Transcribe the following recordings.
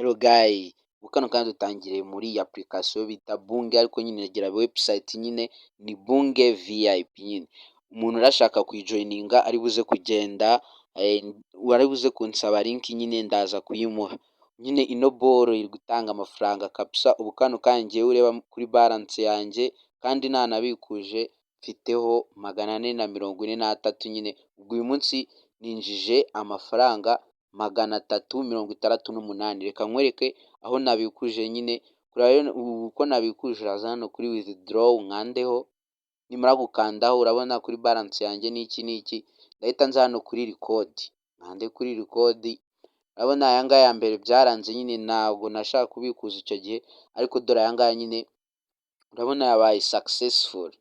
Hello guy, kano kandi dutangiriye muri iyi application bita Bunge, ariko nyine igira website nyine ni Bunge VIP nyine. Umuntu urashaka kuyijoininga ari buze kugenda wari buze kunsaba link nyine ndaza kuyimuha. Nyine ino boro iri gutanga amafaranga kabisa. Ubu kano kanjye ureba kuri balance yanjye kandi nanabikuje mfiteho 443 nyine. Ubwo uyu munsi ninjije amafaranga 368. Reka nkwereke aho nabikuje nyine. Uko nabikuje uraza hano kuri withdraw nkandeho, nimara gukandaho urabona kuri balance yanjye n'iki ndahita nza hano kuri record, nkande kuri record. Urabona aya ngaya ya mbere byaranze nyine, ntabwo nashaka kubikuza icyo gihe, ariko dore aya ngaya nyine urabona yabaye successful.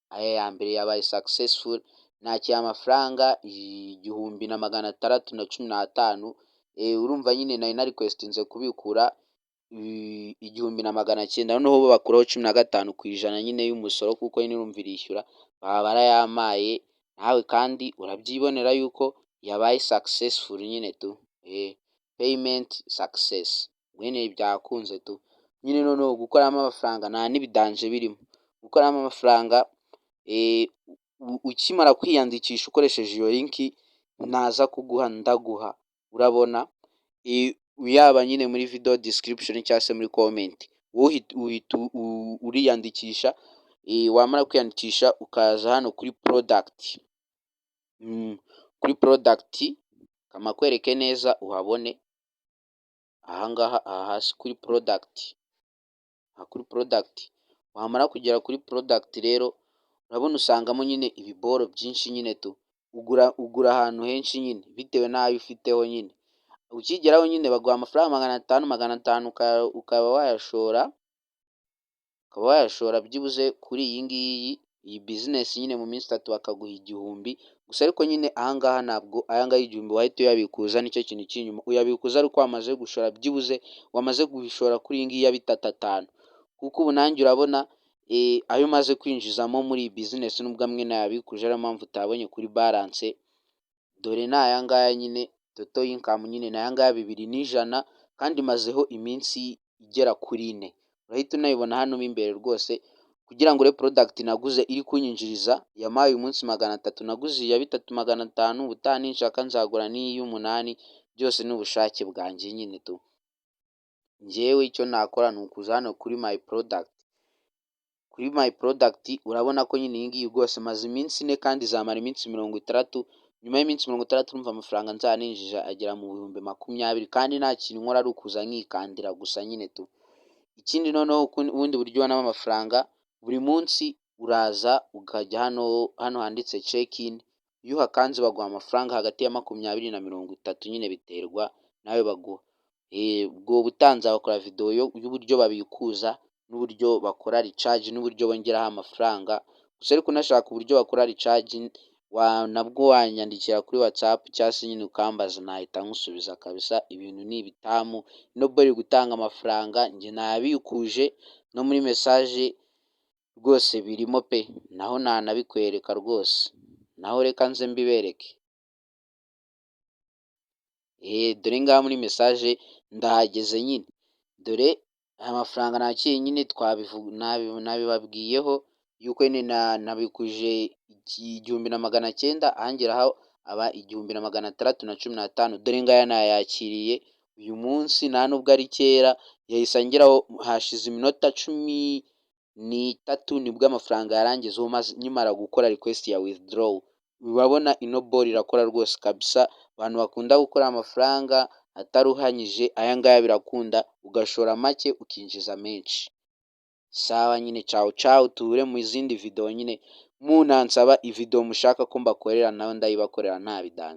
Aya ya mbere yabaye successful, nakiye amafaranga 1615. Urumva nyine nari requestinze kubikura 1900, noneho bo bakuraho 15% nyine y'umusoro, kuko nyine urumva irishyura baba barayamaye. Nawe kandi urabyibonera yuko yabaye successful nyine tu. Payment success mwene byakunze tu nyine. Noneho gukoramo amafaranga nta n'ibidanje birimo. Gukoramo amafaranga ukimara kwiyandikisha ukoresheje iyo link naza kuguha ndaguha, urabona yaba nyine muri video description cyangwa se muri comment. Uriyandikisha, wamara kwiyandikisha ukaza hano kuri product. Kuri product kamakwereke neza uhabone ahangaha hasi kuri product. Kuri product wamara kugera kuri product rero urabona usangamo nyine ibiboro byinshi nyine tu. Ugura ahantu henshi nyine bitewe n'ayo ufiteho nyine. Ukigeraho nyine baguha amafaranga 500 ukaba wayashora byibuze kuri iyi business nyine. Mu minsi 3 bakaguha 1000 gusa, ariko nyine ahangaha ntabwo ayangaya 1000 wahita uyabikuza. Nicyo kintu cy'inyuma, uyabikuza ariko wamaze gushora byibuze wamaze gushora kuri iyi ngiyi ya 5, kuko ubu nanjye urabona ayo maze kwinjizamo muri iyi business nubwo amwe nayabikuje, ariyo mpamvu utabonye kuri balance. Dore ni aya ngaya nyine total income nyine ni aya ngaya 2100, kandi mazeho iminsi igera kuri 4. Urahita unayibona hano mo imbere rwose. Kugira ngo product naguze iri kunyinjiriza yamaye uyu munsi 300, naguze iya 3500. Ubutaha ninshaka nzagura n'iy'umunani. Byose ni ubushake bwanjye nyine tu. Njyewe icyo nakora ni ukuza hano kuri my product. Kuri my product urabona ko nyine iyi ngiyi rwose maze iminsi 4 kandi zamara iminsi 60. Nyuma y'iminsi 60 urumva amafaranga nzaninjije agera mu 20,000, kandi nta kintu nkora ari ukuza nkikandira gusa nyine tu. Ikindi noneho ubundi buryo ubonamo amafaranga, buri munsi uraza ukajya hano handitse check in. Iyo uhakanze baguha amafaranga hagati ya 20 na 30 nyine, biterwa nawe baguha. Ubwo butanze bakora video y'uburyo babikuza n'uburyo bakora recharge n'uburyo bongeraho amafaranga. Gusa ariko unashaka uburyo bakora recharge nabwo wanyandikira kuri WhatsApp cyangwa se nyine ukambaza, nahita nkusubiza kabisa. Ibintu ni ibitamu. Ino bari gutanga amafaranga, njye nabikuje no muri message rwose birimo pe, naho nanabikwereka rwose. Naho reka nze mbibereke. Dore ngaha muri message ndahageze nyine. Dore aya mafaranga nakiye nyine nabibabwiyeho yuko nyine nabikuje 1900, ahangeraho aba 1615. Dore ngaya nayakiriye uyu munsi, nta nubwo ari kera, yahise angeraho hashize iminota 13 nibwo amafaranga yarangizeho nyimara gukora request ya withdraw. Urabona ino ball irakora rwose kabisa. Abantu bakunda gukora amafaranga ataruhanyije, aya ngaya birakunda, ugashora make ukinjiza menshi. Sawa nyine, ciao tuhure mu izindi video nyine. Munansaba video mushaka ko mbakorera nawe ndayibakorera nta bidanje.